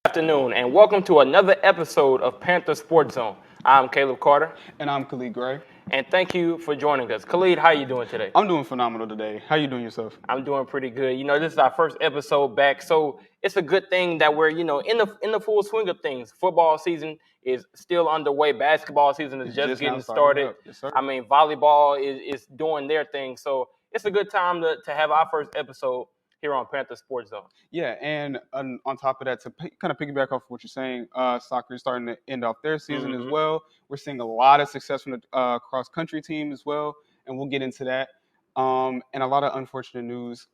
Afternoon, and welcome to another episode of Panther Sports Zone. I'm Caleb Carter. And I'm Khalid Gray. And thank you for joining us. Khalid, how you doing today? I'm doing phenomenal today. How you doing yourself? I'm doing pretty good. This is our first episode back, so it's a good thing that we're, in the full swing of things. Football season is still underway. Basketball season is just getting started. Yes, sir. Volleyball is doing their thing. So it's a good time to have our first episode here on Panther Sports Zone. Yeah, and on top of that, to kind of piggyback off what you're saying, soccer is starting to end off their season as well. We're seeing a lot of success from the cross-country team as well, and we'll get into that. And a lot of unfortunate news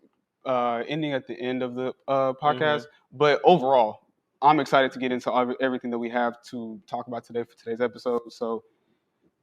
ending at the end of the podcast. But overall, I'm excited to get into everything that we have to talk about today for today's episode. So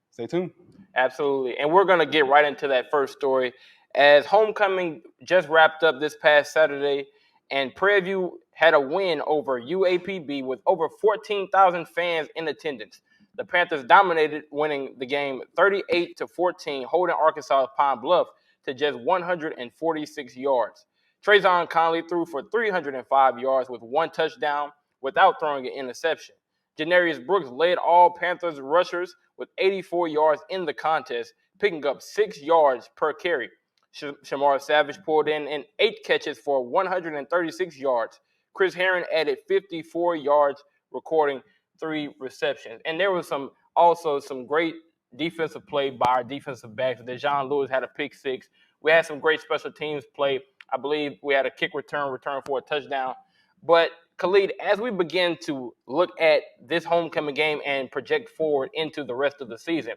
stay tuned. Absolutely. And we're going to get right into that first story. As homecoming just wrapped up this past Saturday, and Prairie View had a win over UAPB with over 14,000 fans in attendance. The Panthers dominated, winning the game 38-14, holding Arkansas Pine Bluff to just 146 yards. Trayvon Conley threw for 305 yards with one touchdown without throwing an interception. Janarius Brooks led all Panthers rushers with 84 yards in the contest, picking up 6 yards per carry. Shamar Savage pulled in 8 catches for 136 yards. Chris Herron added 54 yards, recording 3 receptions. And there was also some great defensive play by our defensive backs. Dejon Lewis had a pick 6. We had some great special teams play. I believe we had a kick return for a touchdown. But Khalid, as we begin to look at this homecoming game and project forward into the rest of the season,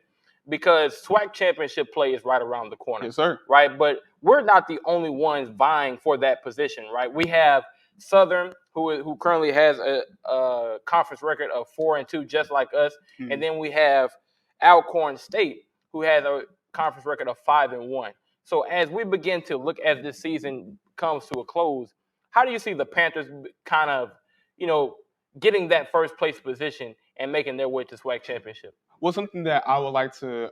because SWAC championship play is right around the corner. Yes, sir. Right? But we're not the only ones vying for that position, right? We have Southern, who currently has a conference record of 4-2, just like us. Mm-hmm. And then we have Alcorn State, who has a conference record of 5-1. So as we begin to look as this season comes to a close, how do you see the Panthers kind of, getting that first place position and making their way to SWAC championship? Well, something that I would like to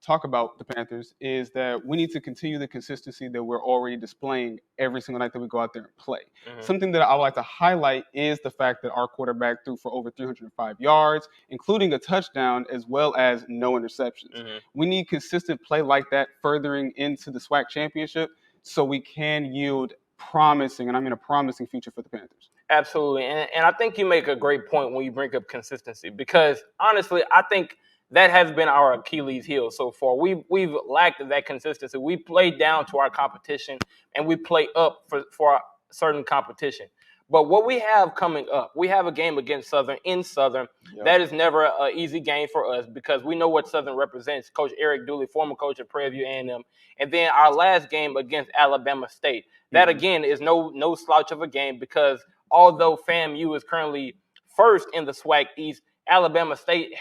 talk about the Panthers is that we need to continue the consistency that we're already displaying every single night that we go out there and play. Mm-hmm. Something that I would like to highlight is the fact that our quarterback threw for over 305 yards, including a touchdown, as well as no interceptions. Mm-hmm. We need consistent play like that furthering into the SWAC championship so we can yield promising, and I mean a promising future for the Panthers. Absolutely. And I think you make a great point when you bring up consistency, because honestly, I think that has been our Achilles heel so far. We've lacked that consistency. We play down to our competition and we play up for a certain competition. But what we have coming up, we have a game against Southern in Southern. Yep. That is never an easy game for us because we know what Southern represents. Coach Eric Dooley, former coach of Prairie View A&M. And then our last game against Alabama State. That, again, is no slouch of a game because although FAMU is currently first in the SWAC East, Alabama State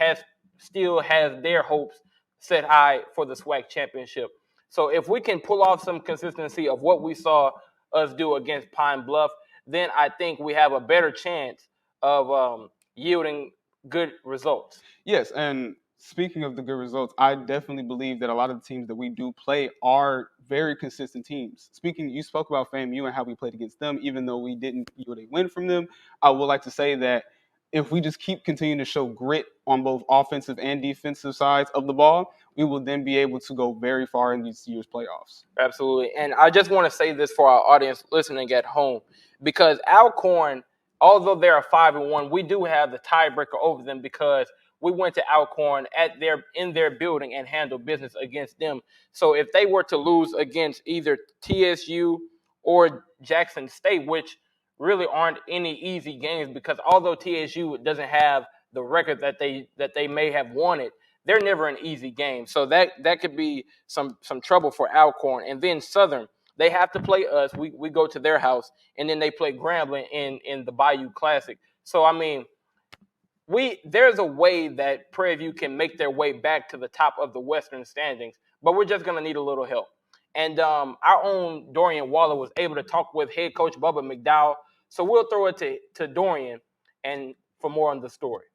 still has their hopes set high for the SWAC championship. So if we can pull off some consistency of what we saw us do against Pine Bluff, then I think we have a better chance of yielding good results. Yes, and speaking of the good results, I definitely believe that a lot of the teams that we do play are very consistent teams. You spoke about FAMU and how we played against them, even though we didn't yield a win from them. I would like to say that if we just keep continuing to show grit on both offensive and defensive sides of the ball, we will then be able to go very far in this year's playoffs. Absolutely. And I just want to say this for our audience listening at home, because Alcorn, although they're 5-1, we do have the tiebreaker over them because we went to Alcorn in their building and handled business against them. So if they were to lose against either TSU or Jackson State, which really aren't any easy games, because although TSU doesn't have the record that they may have wanted, they're never an easy game. So that could be some trouble for Alcorn. And then Southern, they have to play us. We go to their house, and then they play Grambling in the Bayou Classic. So I mean, there's a way that Prairie View can make their way back to the top of the Western standings, but we're just going to need a little help. And our own Dorian Waller was able to talk with head coach Bubba McDowell. So we'll throw it to Dorian and for more on the story.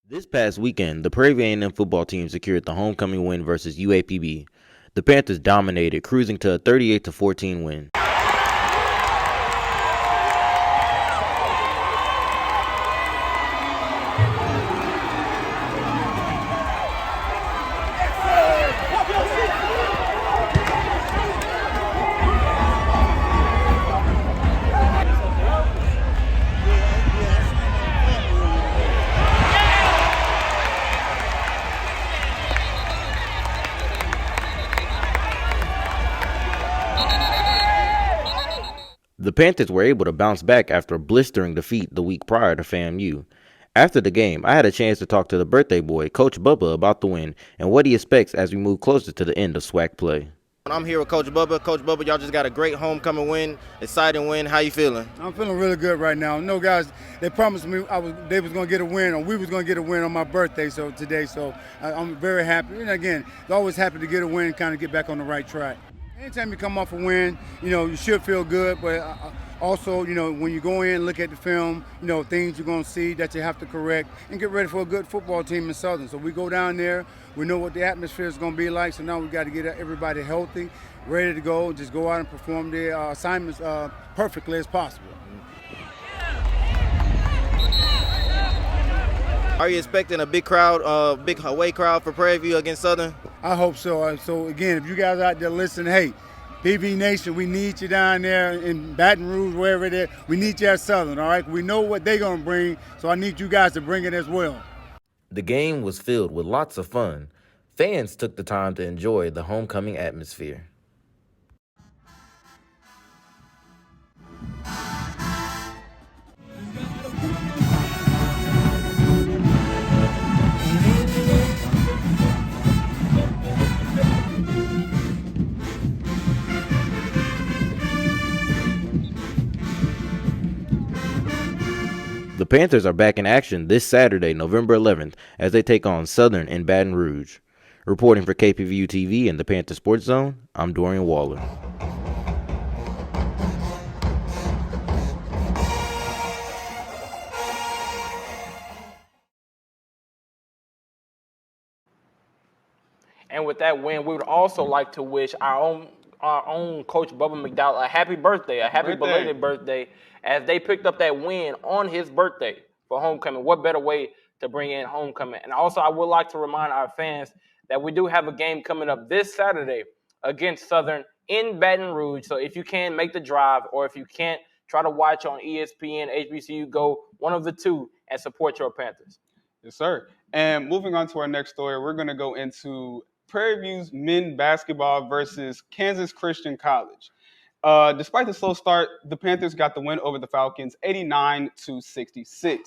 This past weekend, the Prairie View A&M football team secured the homecoming win versus UAPB. The Panthers dominated, cruising to a 38-14 win. The Panthers were able to bounce back after a blistering defeat the week prior to FAMU. After the game, I had a chance to talk to the birthday boy, Coach Bubba, about the win and what he expects as we move closer to the end of SWAC play. I'm here with Coach Bubba. Coach Bubba, y'all just got a great homecoming win, exciting win. How you feeling? I'm feeling really good right now. No, guys, they promised me they was going to get a win, or we was going to get a win on my birthday today. So I'm very happy. And again, always happy to get a win, kind of get back on the right track. Anytime you come off a win, you should feel good, but also, when you go in, look at the film, things you're going to see that you have to correct and get ready for a good football team in Southern. So we go down there, we know what the atmosphere is going to be like, so now we got to get everybody healthy, ready to go, just go out and perform their assignments perfectly as possible. Are you expecting a big crowd, big away crowd for Prairie View against Southern? I hope so. So again, if you guys out there listening, hey, PV Nation, we need you down there in Baton Rouge, wherever it is. We need you at Southern, all right? We know what they're going to bring, so I need you guys to bring it as well. The game was filled with lots of fun. Fans took the time to enjoy the homecoming atmosphere. The Panthers are back in action this Saturday, November 11th, as they take on Southern in Baton Rouge. Reporting for KPVU-TV and the Panther Sports Zone, I'm Dorian Waller. And with that win, we would also like to wish our own Coach Bubba McDowell a happy birthday, a happy belated birthday, as they picked up that win on his birthday for homecoming. What better way to bring in homecoming? And also, I would like to remind our fans that we do have a game coming up this Saturday against Southern in Baton Rouge. So if you can, make the drive, or if you can't, try to watch on ESPN, HBCU Go, one of the two, and support your Panthers. Yes, sir. And moving on to our next story, we're going to go into Prairie View's men basketball versus Kansas Christian College. Despite the slow start, the Panthers got the win over the Falcons, 89-66.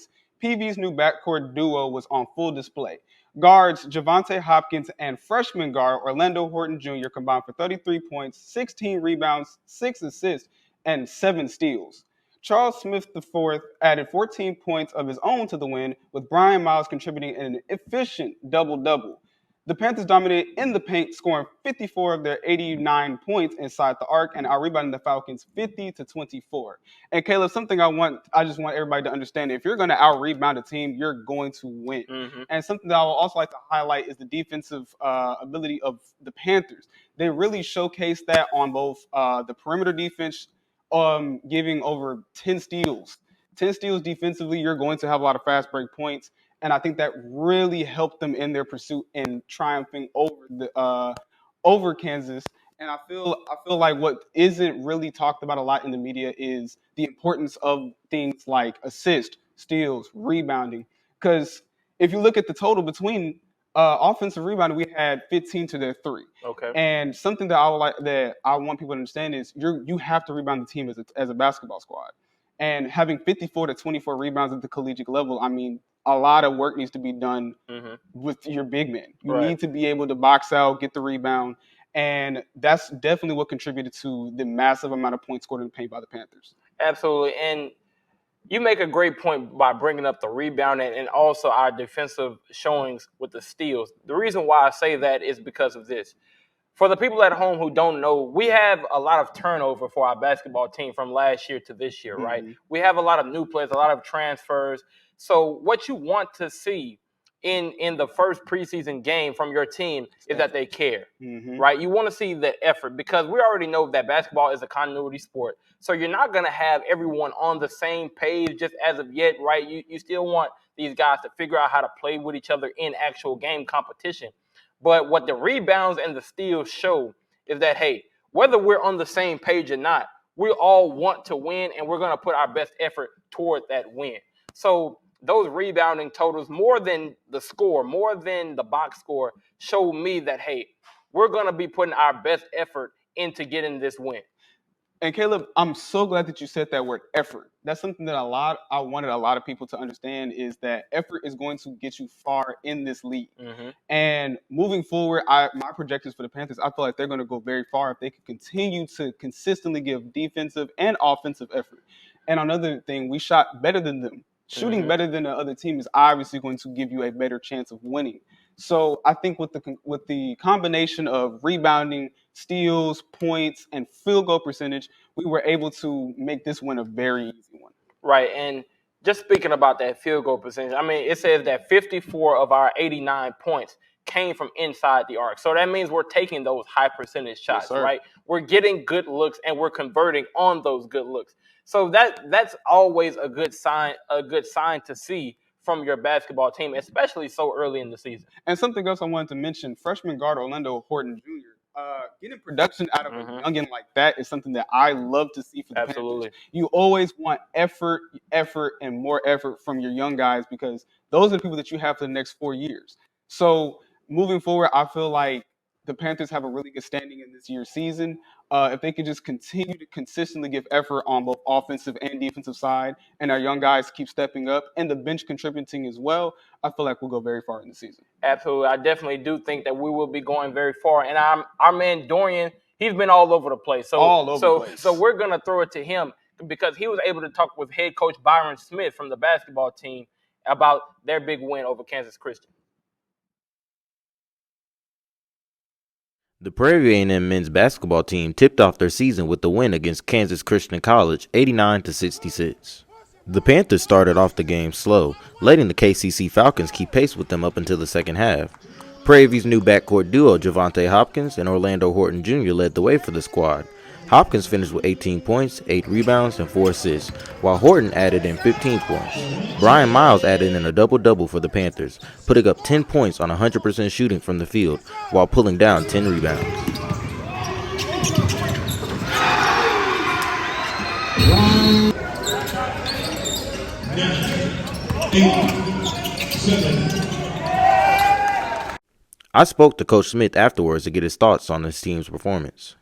PV's new backcourt duo was on full display. Guards Javante Hopkins and freshman guard Orlando Horton Jr. combined for 33 points, 16 rebounds, 6 assists, and 7 steals. Charles Smith IV added 14 points of his own to the win, with Brian Miles contributing an efficient double-double. The Panthers dominated in the paint, scoring 54 of their 89 points inside the arc and out-rebounding the Falcons 50-24. And Caleb, something I just want everybody to understand: if you're going to out-rebound a team, you're going to win. Mm-hmm. And something that I would also like to highlight is the defensive ability of the Panthers. They really showcased that on both the perimeter defense, giving over 10 steals. 10 steals defensively, you're going to have a lot of fast break points. And I think that really helped them in their pursuit in triumphing over Kansas. And I feel like what isn't really talked about a lot in the media is the importance of things like assists, steals, rebounding. Because if you look at the total between offensive rebounding, we had 15 to their 3. Okay. And something that I want people to understand is you have to rebound the team as a basketball squad. And having 54 to 24 rebounds at the collegiate level, I mean, a lot of work needs to be done with your big men. You need to be able to box out, get the rebound, and that's definitely what contributed to the massive amount of points scored in the paint by the Panthers. Absolutely, and you make a great point by bringing up the rebounding and also our defensive showings with the steals. The reason why I say that is because of this. For the people at home who don't know, we have a lot of turnover for our basketball team from last year to this year, right? We have a lot of new players, a lot of transfers. So what you want to see in the first preseason game from your team is that they care, right? You want to see the effort, because we already know that basketball is a continuity sport. So you're not going to have everyone on the same page just as of yet, right? You still want these guys to figure out how to play with each other in actual game competition. But what the rebounds and the steals show is that, hey, whether we're on the same page or not, we all want to win, and we're going to put our best effort toward that win. So those rebounding totals, more than the score, more than the box score, show me that, hey, we're going to be putting our best effort into getting this win. And Caleb, I'm so glad that you said that word effort. That's something that I wanted a lot of people to understand is that effort is going to get you far in this league. Mm-hmm. And moving forward, my projections for the Panthers, I feel like they're going to go very far if they can continue to consistently give defensive and offensive effort. And another thing, we shot better than them. Shooting Mm-hmm. better than the other team is obviously going to give you a better chance of winning. So I think with the combination of rebounding, steals, points, and field goal percentage, we were able to make this one a very easy one. Right, and just speaking about that field goal percentage, I mean, it says that 54 of our 89 points came from inside the arc. So that means we're taking those high percentage shots, sir. right? We're getting good looks and we're converting on those good looks. So that's always a good sign to see from your basketball team, especially so early in the season. And something else I wanted to mention, freshman guard Orlando Horton Jr. Getting production out of a youngin like that is something that I love to see for the Absolutely. Panthers. You always want effort, and more effort from your young guys because those are the people that you have for the next 4 years. So moving forward, I feel like the Panthers have a really good standing in this year's season. If they can just continue to consistently give effort on both offensive and defensive side, and our young guys keep stepping up, and the bench contributing as well, I feel like we'll go very far in the season. Absolutely. I definitely do think that we will be going very far. And our man Dorian, he's been all over the place. So we're going to throw it to him because he was able to talk with head coach Byron Smith from the basketball team about their big win over Kansas Christian. The Prairie View A&M men's basketball team tipped off their season with the win against Kansas Christian College, 89-66. The Panthers started off the game slow, letting the KCC Falcons keep pace with them up until the second half. Prairie View's new backcourt duo, Javante Hopkins and Orlando Horton Jr. led the way for the squad. Hopkins finished with 18 points, 8 rebounds, and 4 assists, while Horton added in 15 points. Brian Miles added in a double-double for the Panthers, putting up 10 points on 100% shooting from the field, while pulling down 10 rebounds. I spoke to Coach Smith afterwards to get his thoughts on his team's performance.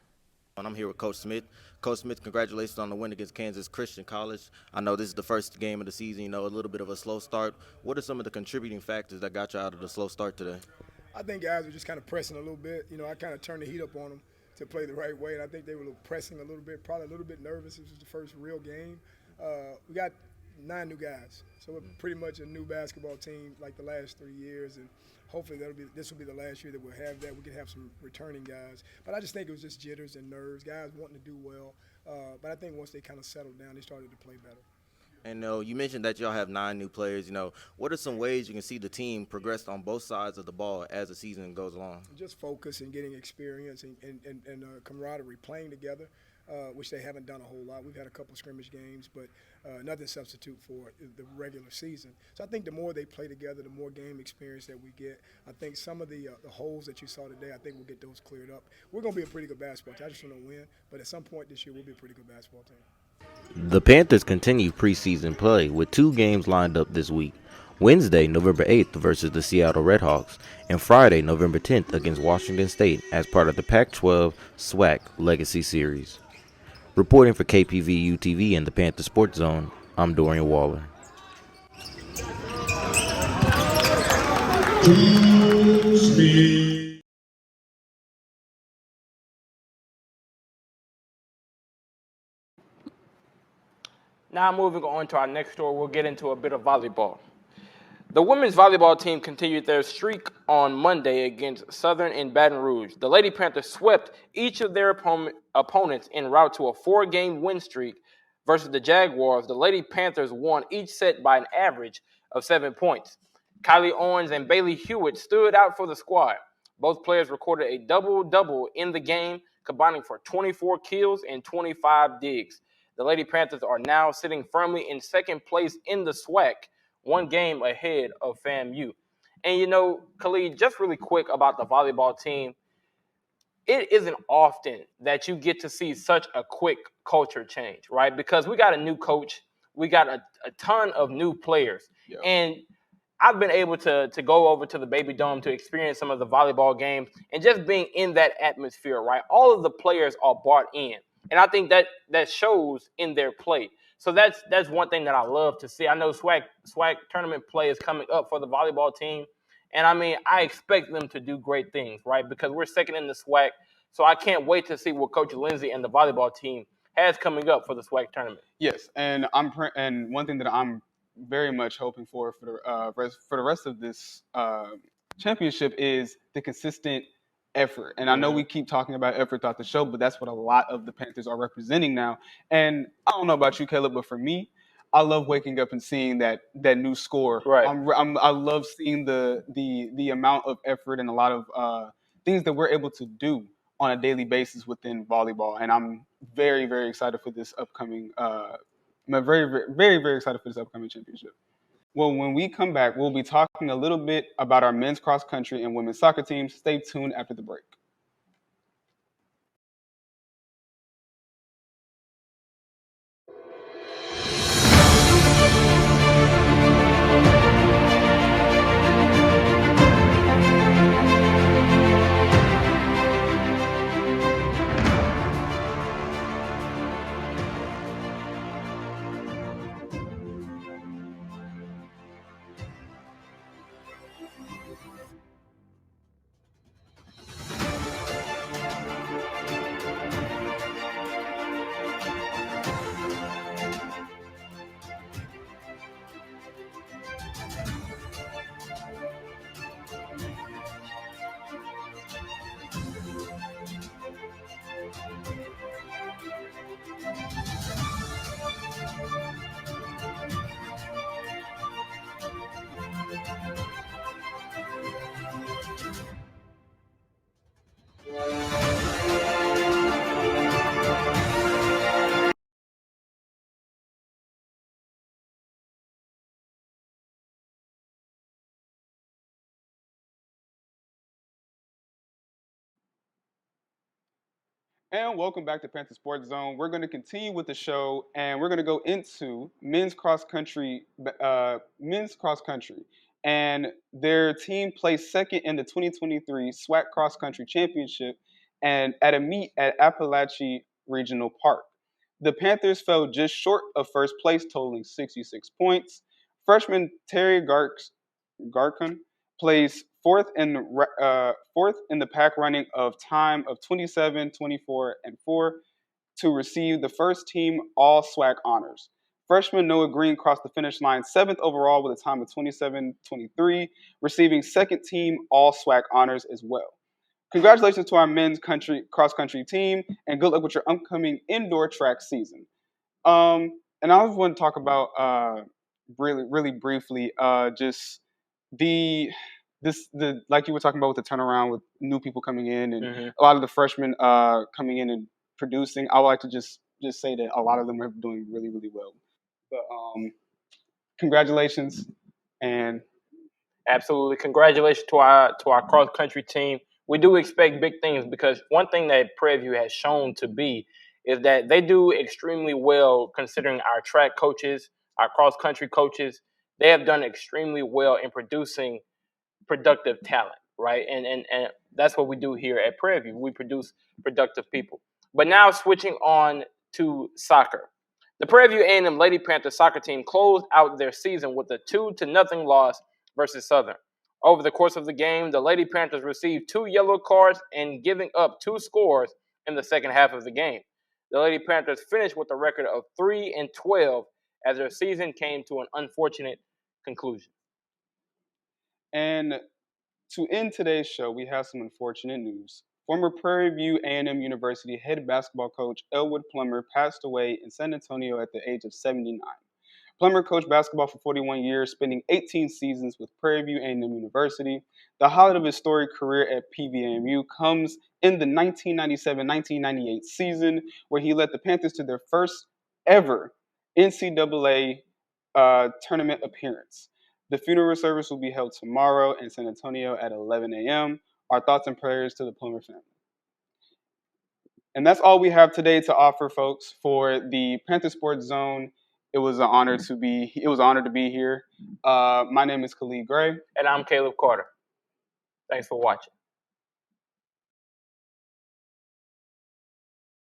I'm here with Coach Smith. Coach Smith, congratulations on the win against Kansas Christian College. I know this is the first game of the season, a little bit of a slow start. What are some of the contributing factors that got you out of the slow start today? I think guys were just kind of pressing a little bit. I kind of turned the heat up on them to play the right way, and I think they were pressing a little bit, probably a little bit nervous. This was the first real game. We got 9 new guys, so we're pretty much a new basketball team like the last 3 years, and hopefully this will be the last year that we'll have that. We can have some returning guys. But I just think it was just jitters and nerves, guys wanting to do well. But I think once they kind of settled down, they started to play better. And you mentioned that y'all have 9 new players. What are some ways you can see the team progress on both sides of the ball as the season goes along? Just focus and getting experience and camaraderie, playing together, which they haven't done a whole lot. We've had a couple scrimmage games, but nothing substitute for the regular season. So I think the more they play together, the more game experience that we get. I think some of the holes that you saw today, I think we'll get those cleared up. We're going to be a pretty good basketball team. I just want to win, but at some point this year we'll be a pretty good basketball team. The Panthers continue preseason play with 2 games lined up this week. Wednesday, November 8th versus the Seattle Redhawks, and Friday, November 10th against Washington State as part of the Pac-12 SWAC Legacy Series. Reporting for KPVU-TV and the Panther Sports Zone, I'm Dorian Waller. Now moving on to our next story, we'll get into a bit of volleyball. The women's volleyball team continued their streak on Monday against Southern in Baton Rouge. The Lady Panthers swept each of their opponents en route to a 4-game win streak versus the Jaguars. The Lady Panthers won each set by an average of 7 points. Kylie Owens and Bailey Hewitt stood out for the squad. Both players recorded a double-double in the game, combining for 24 kills and 25 digs. The Lady Panthers are now sitting firmly in second place in the SWAC, 1 game ahead of FAMU. And Khalid, just really quick about the volleyball team, it isn't often that you get to see such a quick culture change, right? Because we got a new coach, we got a ton of new players. Yep. And I've been able to go over to the Baby Dome to experience some of the volleyball games and just being in that atmosphere, right? All of the players are bought in. and I think that shows in their play. So that's one thing that I love to see. I know SWAC tournament play is coming up for the volleyball team, and I mean I expect them to do great things, right? Because we're second in the SWAC, so I can't wait to see what Coach Lindsay and the volleyball team has coming up for the SWAC tournament. Yes, and and one thing that I'm very much hoping for the rest of this championship is the consistent effort. And I know we keep talking about effort throughout the show, but that's what a lot of the Panthers are representing now. And I don't know about you, Caleb, but for me, I love waking up and seeing that new score. Right. I love seeing the amount of effort and a lot of things that we're able to do on a daily basis within volleyball, and I'm very, very excited for this upcoming. I'm very, very, very, very excited for this upcoming championship. Well, when we come back, we'll be talking a little bit about our men's cross country and women's soccer teams. Stay tuned after the break. And welcome back to Panther Sports Zone. We're going to continue with the show, and we're going to go into men's cross country. And their team placed second in the 2023 SWAC Cross Country Championship, and at a meet at Appalachia Regional Park. The Panthers fell just short of first place, totaling 66 points. Freshman Terry Garkon placed fourth in the pack running of time of 27, 24, and 4 to receive the first team all SWAC honors. Freshman Noah Green crossed the finish line 7th overall with a time of 27-23, receiving second team all SWAC honors as well. Congratulations to our men's cross country team, and good luck with your upcoming indoor track season. And I just want to talk about really briefly just the like you were talking about with the turnaround with new people coming in and a lot of the freshmen coming in and producing. I would like to just say that a lot of them are doing really, really well. But congratulations, and absolutely congratulations to our cross country team. We do expect big things because one thing that Prairie View has shown to be is that they do extremely well considering our track coaches, our cross country coaches. They have done extremely well in producing productive talent, right? And that's what we do here at Prairie View. We produce productive people. But now switching on to soccer. The Prairie View A&M Lady Panther soccer team closed out their season with a 2-0 loss versus Southern. Over the course of the game, the Lady Panthers received 2 yellow cards and giving up 2 scores in the second half of the game. The Lady Panthers finished with a record of 3-12 as their season came to an unfortunate conclusion. And to end today's show, we have some unfortunate news. Former Prairie View A&M University head basketball coach Elwood Plummer passed away in San Antonio at the age of 79. Plummer coached basketball for 41 years, spending 18 seasons with Prairie View A&M University. The highlight of his storied career at PVMU comes in the 1997-1998 season, where he led the Panthers to their first ever NCAA tournament appearance. The funeral service will be held tomorrow in San Antonio at 11 a.m. Our thoughts and prayers to the Plummer family. And that's all we have today to offer, folks, for the Panther Sports Zone. It was an honor to be here. My name is Khalid Gray. And I'm Caleb Carter. Thanks for watching.